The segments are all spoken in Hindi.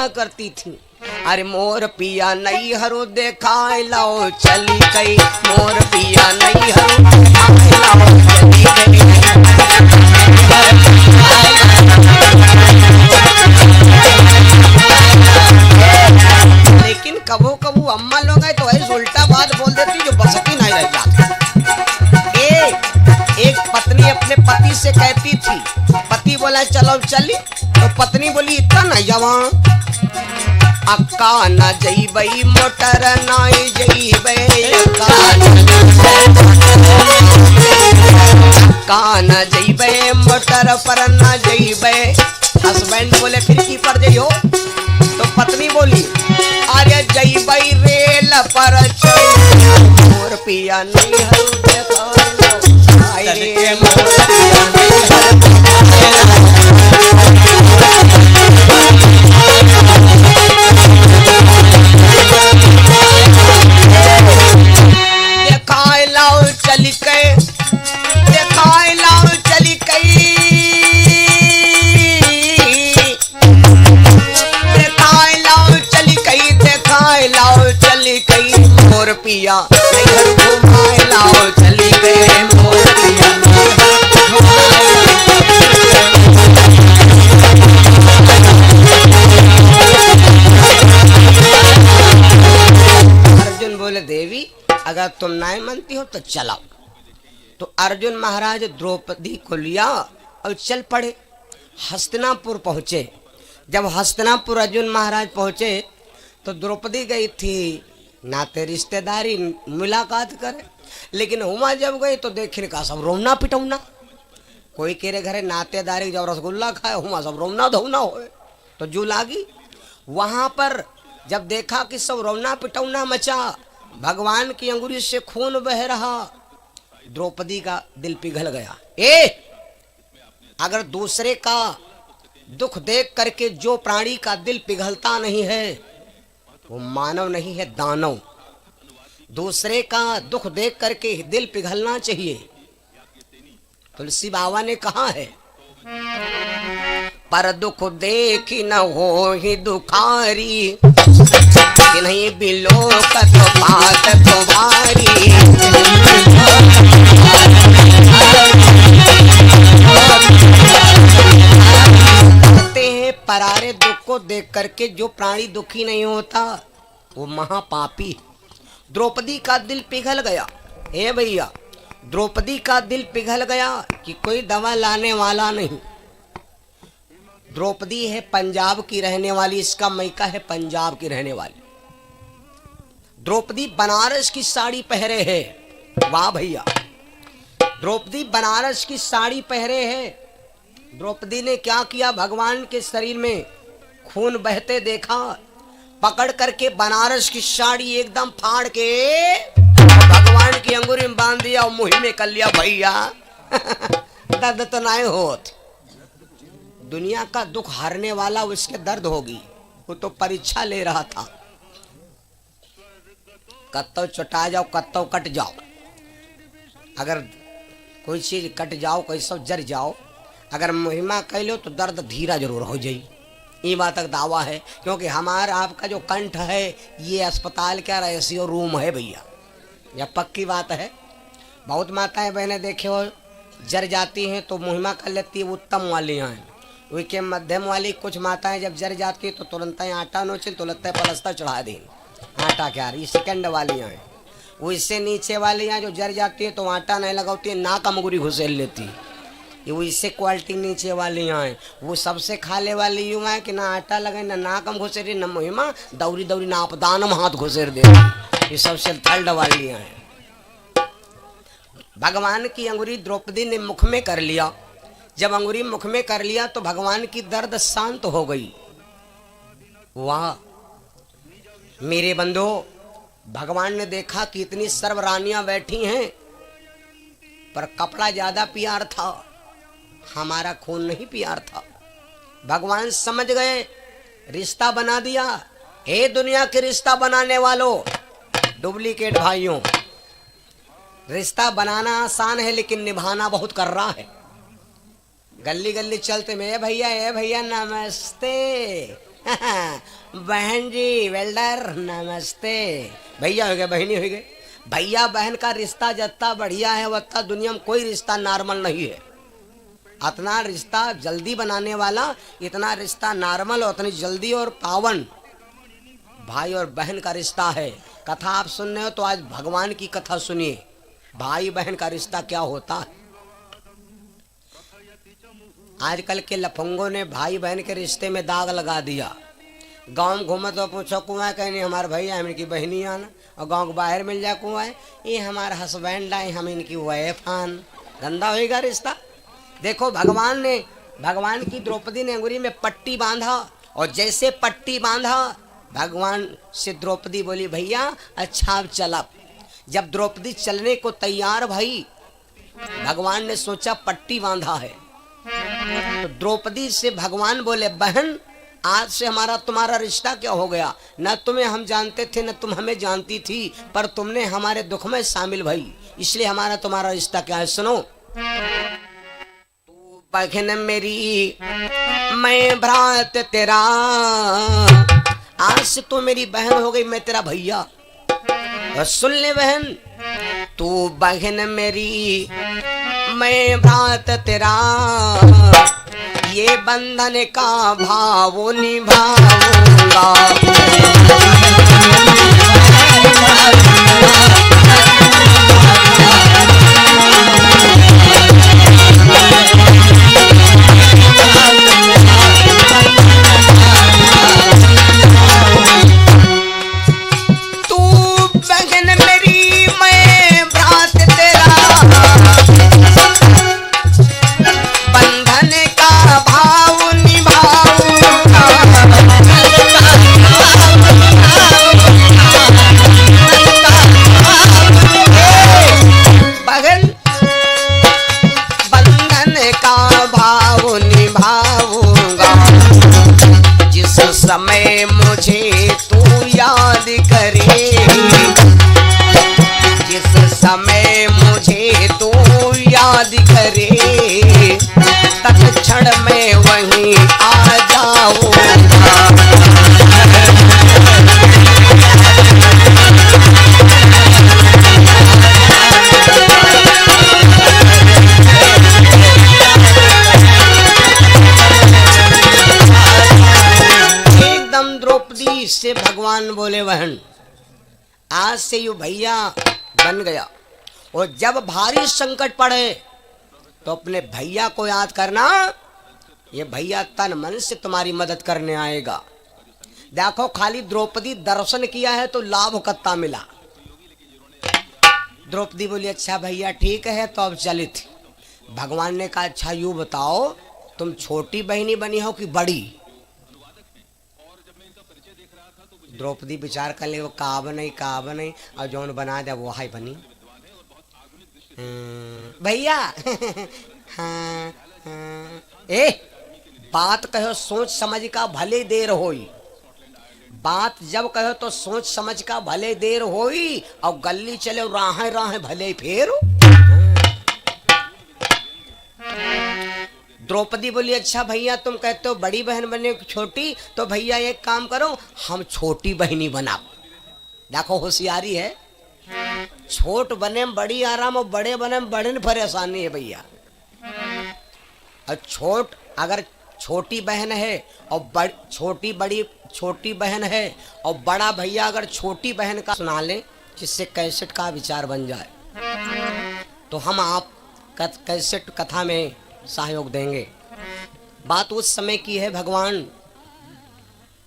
किया करती थी। अरे मोर पिया नहीं हरो देखाए लाओ चली गई, मोर पिया नहीं हरो देखाए लाओ चली गई। लेकिन कबो कबो अम्मा लोग है तो ऐसे उल्टा बात बोल देती जो बसती नहीं रह जाती। एक पत्नी अपने पति से कहती थी, पति बोला चलो चली, तो पत्नी बोली इतना न जवान, अक्का न जईबई मोटर नाई जईबे, अक्का न जईबे मोटर पर न जईबे। हस्बैंड बोले खिड़की पर जइयो, तो पत्नी बोली अरे जईबई रेल पर चढ़, मोर पिया नहीं हरु देखाए मोर पिया नहीं हरु देखाए लाओ चली गए, देखाए लाओ चली गई, देखाए लाओ चली गई, देखाए लाओ चली गई, मोर पिया नहीं हर घुमाए लाओ चली गए, मोर पिया नहीं हर घुमाए। अर्जुन बोले देवी अगर तुम नहीं मानती हो तो चलाओ। तो अर्जुन महाराज द्रौपदी को लिया और चल पड़े। हस्तिनापुर पहुंचे। जब हस्तिनापुर अर्जुन महाराज पहुंचे तो द्रौपदी गई थी नाते रिश्तेदारी मुलाकात करे, लेकिन हुआ जब गई तो देखने का सब रोना पिटौना। कोई केरे घरे नातेदारी जब रसगुल्ला खाए हुआ सब रोना धोना हो, तो जू लागी। वहां पर जब देखा कि सब रोना पिटौना मचा, भगवान की अंगुली से खून बह रहा, द्रौपदी का दिल पिघल गया। अगर दूसरे का दुख देख करके जो प्राणी का दिल पिघलता नहीं है वो मानव नहीं है, दानव। दूसरे का दुख देख करके दिल पिघलना चाहिए। तुलसी बाबा ने कहा है पर दुख देख न हो ही दुखारी, कि नहीं बिलो का तो बात तुम्हारी। कहते हैं परारे दुख को देख करके जो प्राणी दुखी नहीं होता वो महापापी। द्रौपदी का दिल पिघल गया। हे भैया, द्रौपदी का दिल पिघल गया कि कोई दवा लाने वाला नहीं। द्रौपदी है पंजाब की रहने वाली, इसका मैका है पंजाब की रहने वाली। द्रौपदी बनारस की साड़ी पहरे है। वाह भैया, द्रौपदी बनारस की साड़ी पहरे है। द्रौपदी ने क्या किया, भगवान के शरीर में खून बहते देखा, पकड़ करके बनारस की साड़ी एकदम फाड़ के भगवान की अंगूरी में बांध दिया और मुंह में कर लिया। भैया दर्द तो नहीं होत, दुनिया का दुख हारने वाला उसके दर्द होगी, वो तो परीक्षा ले रहा था। कत्तो चटा जाओ कत्तो कट जाओ, अगर कोई चीज कट जाओ कोई सब जर जाओ, अगर महिमा कह लो तो दर्द धीरा जरूर हो जाए। ये बात तक दावा है, क्योंकि हमारा आपका जो कंठ है ये अस्पताल का रेसियो रूम है भैया, यह पक्की बात है। बहुत माताएं बहनें देखे हो जर जाती हैं तो महिमा कर लेती है, उत्तम वाली हैं। वही के मध्यम वाली कुछ माताएं जब जर जाती तो तुरंत ही आटा नोचिल तो लगता है पलस्तर चढ़ा दी, आटा क्या रही। सेकंड वाली हैं, वो इससे नीचे वाली हैं जो जर जाती है तो आटा नहीं लगाती है, नाक अंगूरी घुसेल लेती है। ये वो इससे क्वालिटी नीचे वाली हैं, वो सबसे खाले वाली यूँ है कि ना आटा लगे ना नाक हम घुसेरी न महिमा दौरी दौरी ना आपदान में हाथ घुसेर दे। ये सबसे थर्ड वाली हैं। भगवान की अंगुरी द्रौपदी ने मुख में कर लिया। जब अंगुरी मुख में कर लिया तो भगवान की दर्द शांत हो गई। वाह मेरे बंधो, भगवान ने देखा कि इतनी सर्व रानियां बैठी हैं पर कपड़ा ज्यादा प्यार था, हमारा खून नहीं प्यार था। भगवान समझ गए, रिश्ता बना दिया। हे दुनिया के रिश्ता बनाने वालों, डुप्लीकेट भाइयों, रिश्ता बनाना आसान है लेकिन निभाना बहुत कर रहा है। गली गली चलते में ए भैया नमस्ते, बहन जी वेल्डर नमस्ते। भैया हो गए बहनी हो गए। भैया बहन का रिश्ता जितना बढ़िया है उतना दुनिया में कोई रिश्ता नॉर्मल नहीं है। इतना रिश्ता जल्दी बनाने वाला, इतना रिश्ता नॉर्मल और उतनी जल्दी और पावन भाई और बहन का रिश्ता है। कथा आप सुन रहे हो तो आज भगवान की कथा सुनिए, भाई बहन का रिश्ता क्या होता है। आजकल के लफंगों ने भाई बहन के रिश्ते में दाग लगा दिया। गांव में घूमे तो पूछो कुआं कहनी हमारे भैया हम इनकी बहनी आना, और गांव के बाहर मिल जाए कुआं ये हमारे हस्बैंड आए हम इनकी वाइफ आन। गंदा होएगा रिश्ता। देखो भगवान की द्रौपदी ने अंगुरी में पट्टी बांधा, और जैसे पट्टी बांधा भगवान से द्रौपदी बोली भैया अच्छा अब चला। जब द्रौपदी चलने को तैयार भई, भगवान ने सोचा पट्टी बांधा है, तो द्रौपदी से भगवान बोले बहन आज से हमारा तुम्हारा रिश्ता क्या हो गया। न तुम्हें हम जानते थे न तुम हमें जानती थी, पर तुमने हमारे दुख में शामिल भई, इसलिए हमारा तुम्हारा रिश्ता क्या है सुनो। तू बहन मेरी मैं भ्रात तेरा, आज से तो मेरी बहन हो गई मैं तेरा भैया। और सुन ले बहन, तू बहन मेरी मैं भ्रात तेरा, ये बंधन का भाव निभाऊंगा। समय मुझे तू याद करे, जिस समय मुझे तू याद करे, तत्क्षण में वहीं आ जाऊंगा। से भगवान बोले बहन आज से यू भैया बन गया, और जब भारी संकट पड़े तो अपने भैया को याद करना, ये भैया तन मन से तुम्हारी मदद करने आएगा। देखो खाली द्रौपदी दर्शन किया है तो लाभ कत्ता मिला। द्रौपदी बोली अच्छा भैया ठीक है तो अब चलित। भगवान ने कहा अच्छा यू बताओ तुम छोटी बहनी बनी हो कि बड़ी। द्रौपदी विचार कर ले वो का बनी और जौन बना दे वो हाई बनी भैया। हाँ, हाँ। ए बात कहो सोच समझ का भले देर होई, बात जब कहो तो सोच समझ का भले देर होई, और गली चले राहें राहें भले फेरो। द्रौपदी बोली अच्छा भैया तुम कहते हो बड़ी बहन बने छोटी, तो भैया एक काम करो हम छोटी बहनी बनाओ। देखो होशियारी है, छोट बने में बड़ी आराम और बड़े बने में बड़ी परेशानी है भैया। और छोट अगर छोटी बहन है और छोटी बहन है और बड़ा भैया अगर छोटी बहन का सुना ले जिससे कैसेट का विचार बन जाए, तो हम आप कैसेट कथा में सहयोग देंगे। बात उस समय की है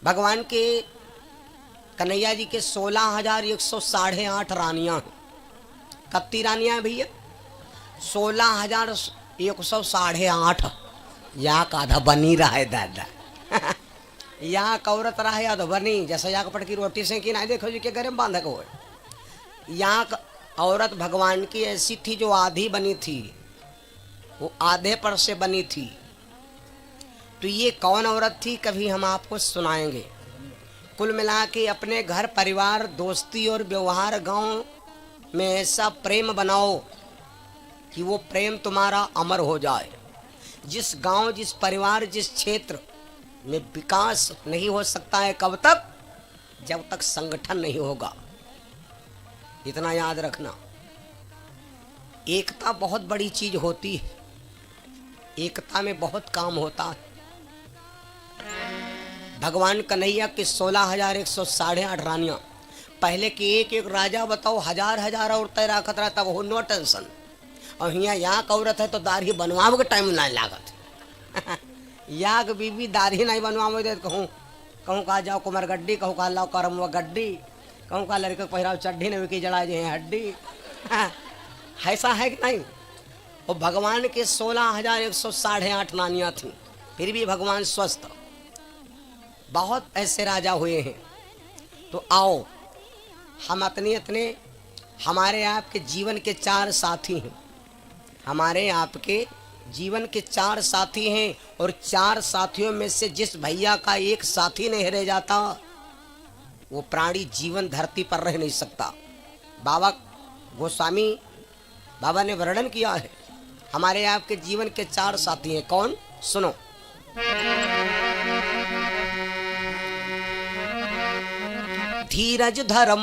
भगवान के कन्हैया जी के 16,108 रानियां। कितनी रानियां हैं भैया? 16,108। यहाँ का आधा बनी रहा है दादा। यहाँ का औरत रहा है आधा बनी, जैसे यहाँ पट की रोटी से की ना देखो जी के घर में बांधक हो। यहाँ का औरत भगवान की ऐसी थी जो आधी बनी थी, वो आधे पर से बनी थी। तो ये कौन औरत थी कभी हम आपको सुनाएंगे। कुल मिला के अपने घर परिवार दोस्ती और व्यवहार गांव में ऐसा प्रेम बनाओ कि वो प्रेम तुम्हारा अमर हो जाए। जिस गांव जिस परिवार जिस क्षेत्र में विकास नहीं हो सकता है। कब तक? जब तक संगठन नहीं होगा। इतना याद रखना। एकता बहुत बड़ी चीज होती है, एकता में बहुत काम होता है। भगवान कन्हैया के 16,108 रानियां, पहले के एक एक राजा बताओ हजार औरतें राखत रहा, तब हो नो टेंशन। और यहाँ का औरत है तो दाढ़ी बनवावे के टाइम नहीं लागत या बीबी दाढ़ी नहीं बनवावे दे, कहूँ कहा जाओ कुमार गड्डी, कहूँ कहा लाओ करम गड्डी, कहूँ कहा लड़के को पहिराव चड्ढी नहीं की जड़ा जे हड्डी ऐसा है कि नहीं? वो भगवान के 16,108 रानियां थी, फिर भी भगवान स्वस्थ। बहुत ऐसे राजा हुए हैं। तो आओ हम अपने हमारे आपके जीवन के 4 साथी हैं, हमारे आपके जीवन के 4 साथी हैं। और 4 साथियों में से जिस भैया का एक साथी नहीं रह जाता, वो प्राणी जीवन धरती पर रह नहीं सकता। बाबा गोस्वामी बाबा ने वर्णन किया है, हमारे आपके जीवन के 4 साथी हैं। कौन? सुनो। धीरज धर्म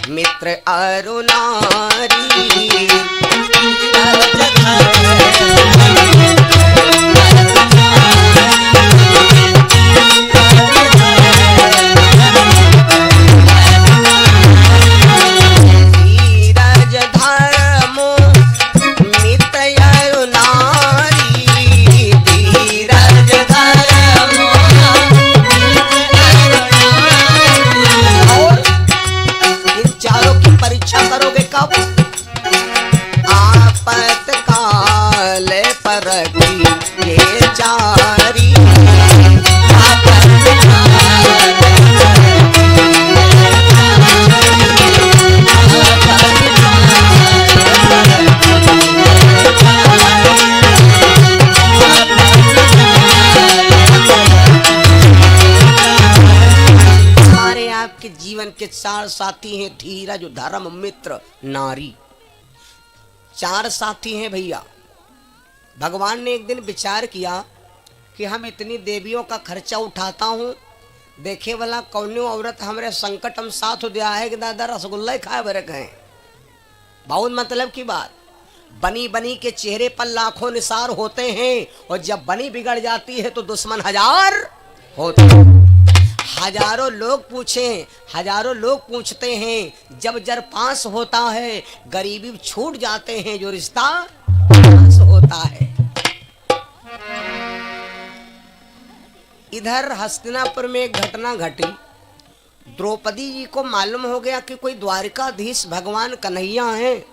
मित्र अरु नारी, के 4 साथी हैं। धीरज धर्म मित्र नारी, 4 साथी हैं भैया। भगवान ने एक दिन विचार किया कि हम इतनी देवियों का खर्चा उठाता हूँ, देखे वाला कौनो औरत हमारे संकट हम साथ दिया है कि दादा रसगुल्ला खाए भरे कहें। बहुत मतलब की बात। बनी बनी के चेहरे पर लाखों निसार होते हैं, और जब बनी बिगड़ जाती है तो दुश्मन 1000 होते हैं। हजारों लोग पूछते हैं, जब जर पास होता है गरीबी छूट जाते हैं, जो रिश्ता पास होता है। इधर हस्तिनापुर में एक घटना घटी। द्रौपदी जी को मालूम हो गया कि कोई द्वारिकाधीश भगवान कन्हैया हैं,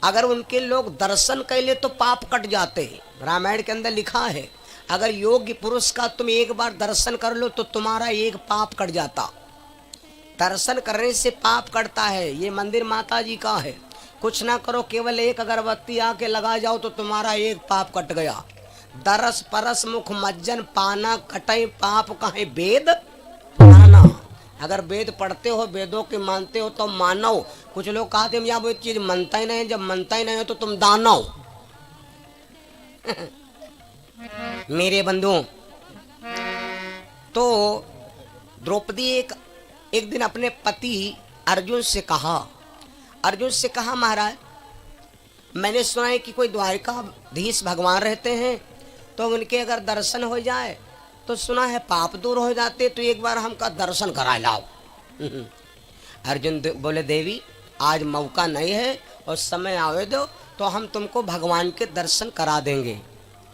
अगर उनके लोग दर्शन कैले तो पाप कट जाते हैं। रामायण के अंदर लिखा है, अगर योग्य पुरुष का तुम एक बार दर्शन कर लो तो तुम्हारा एक पाप कट जाता। दर्शन करने से पाप कटता है। ये मंदिर माता जी का है। कुछ ना करो, केवल एक अगरबत्ती आके लगा जाओ तो तुम्हारा एक पाप कट गया। दरस परस मुख मज्जन पाना कटे पाप कहे वेद पाना। अगर वेद पढ़ते हो, वेदों के मानते हो तो मानो। कुछ लोग कहते हैं वो चीज मानता ही नहीं, जब मानता ही नहीं हो तो तुम दानव। मेरे बंधुओं, तो द्रौपदी एक दिन अपने पति अर्जुन से कहा महाराज, मैंने सुना है कि कोई द्वारिकाधीश भगवान रहते हैं, तो उनके अगर दर्शन हो जाए तो सुना है पाप दूर हो जाते, तो एक बार हमका दर्शन करा लाओ। अर्जुन बोले, देवी आज मौका नहीं है और समय आवे दो तो हम तुमको भगवान के दर्शन करा देंगे।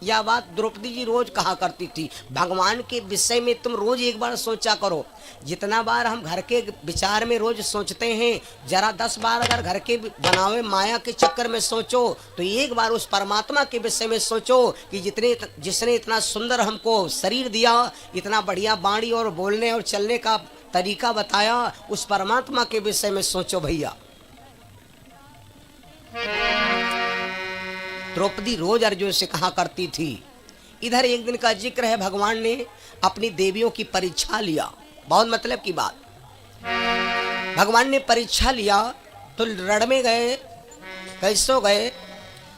यह बात द्रौपदी जी रोज कहा करती थी। भगवान के विषय में तुम रोज एक बार सोचा करो। जितना बार हम घर के विचार में रोज सोचते हैं, जरा 10 बार अगर घर के बनावे माया के चक्कर में सोचो, तो एक बार उस परमात्मा के विषय में सोचो कि जिसने इतना सुंदर हमको शरीर दिया, इतना बढ़िया बाणी और बोलने और चलने का तरीका बताया, उस परमात्मा के विषय में सोचो भैया। द्रौपदी रोज अर्जुन से कहा करती थी। इधर एक दिन का जिक्र है, भगवान ने अपनी देवियों की परीक्षा लिया। बहुत मतलब की बात। भगवान ने परीक्षा लिया तो रण में गए। कैसो गए?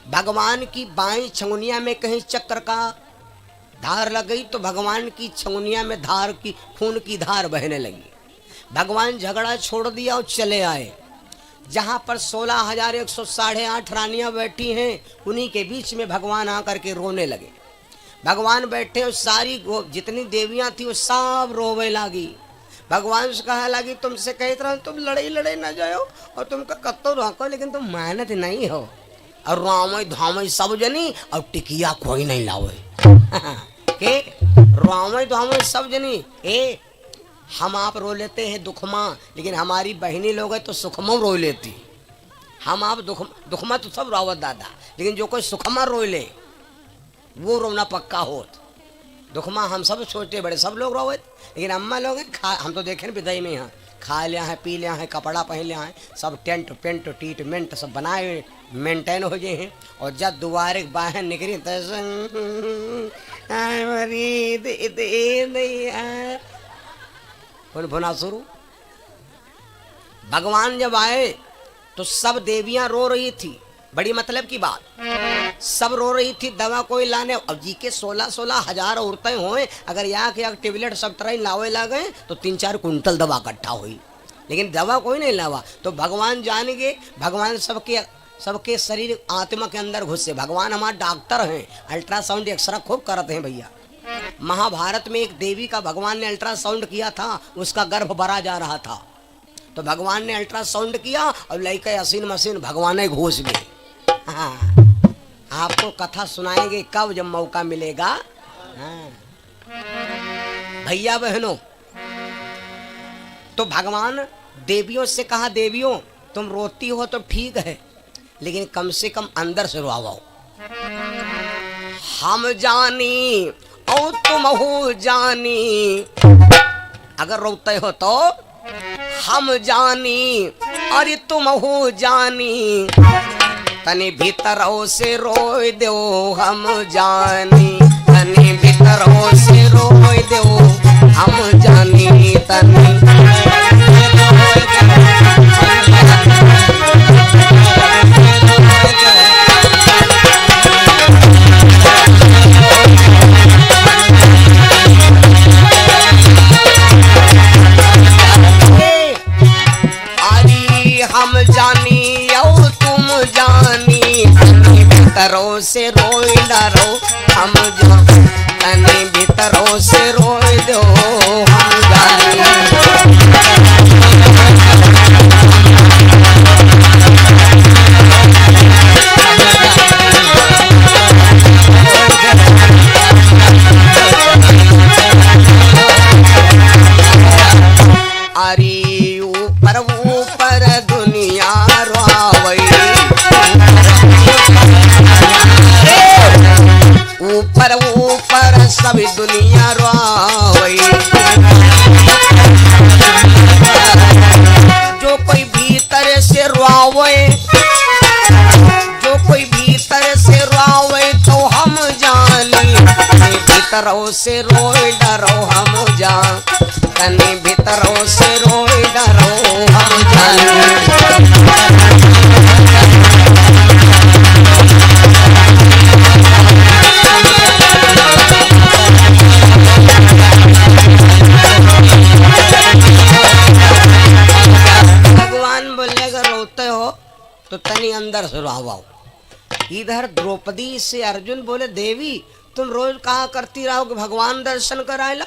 भगवान की बाईं छंगुनिया में कहीं चक्र का धार लग गई तो भगवान की छौनिया में धार की खून की धार बहने लगी। भगवान झगड़ा छोड़ दिया और चले आए। जहाँ पर 16,108 रानियां बैठी हैं उन्हीं के बीच में भगवान आकर के रोने लगे। भगवान बैठे और सारी जितनी देवियां थी वो सब रोवे लगी। भगवान से कहा लगी तुमसे कहते रहो तुम लड़े ना जाओ और तुमका कत्तो रोको लेकिन तुम मेहनत नहीं हो और राम धाम सब जनी और टिकिया कोई नहीं लावे के राम धाम सब जनी ए हम आप रो लेते हैं दुखमा लेकिन हमारी बहनी लोग है तो सुखमा रो लेती। हम आप दुखमा तो सब रोवत दादा लेकिन जो कोई सुखमा रो ले वो रोना पक्का होत। दुखमा हम सब छोटे बड़े सब लोग रोवत लेकिन अम्मा लोग हैं हम तो देखे विदाई में यहाँ खा लिया है पी लिया है कपड़ा पहन लिया है सब टेंट पेंट ट्रीटमेंट सब बनाए मेंटेन हो गए हैं और जब दोबारे बाहर निकली तो भुना शुरू। भगवान जब आए तो सब देवियां रो रही थी। बड़ी मतलब की बात सब रो रही थी दवा कोई लाने। अब जी के 16-16 हजार औरतें होए अगर यहाँ के टेबलेट सब तरह लावे लगे तो 3-4 कुंटल दवा इकट्ठा हुई लेकिन दवा कोई नहीं लावा। तो भगवान जान गए भगवान सबके शरीर आत्मा के अंदर घुसे। भगवान हमारे डॉक्टर हैं अल्ट्रासाउंड एक्सरा खूब करते हैं भैया। महाभारत में एक देवी का भगवान ने अल्ट्रासाउंड किया था उसका गर्भ भरा जा रहा था तो भगवान ने अल्ट्रासाउंड किया और लड़के असीन मशीन भगवान घुस गए। हाँ, आपको कथा सुनाएंगे कब जब मौका मिलेगा। हाँ। भैया बहनों तो भगवान देवियों से कहा देवियों तुम रोती हो तो ठीक है लेकिन कम से कम अंदर से रोवाओ। हम जानी और तुम हो जानी अगर रोते हो तो हम जानी अरे तुम हो जानी तनी भीतरों से रोए दो हम जानी तनी भीतरों से रोए दो हम जानी तनी हम जानी और तुम जानी तनी भीतरों से रोए डरो हम तनी भीतरों से रोए दो हम जानी। अरे ऊपर ऊपर दुनिया रोवई ऊपर ऊपर सब दुनिया रोवई जो कोई भीतर से रोवे जो कोई भीतर से रोवे तो हम जानी भीतरों से रोए डरो हम जान तनी भीतरों से रोए डरो हम जानी। भगवान बोले अगर रोते हो तो तनी अंदर से रोवाओ। इधर द्रौपदी से अर्जुन बोले देवी तुम रोज कहा करती रहोगे भगवान दर्शन कराएला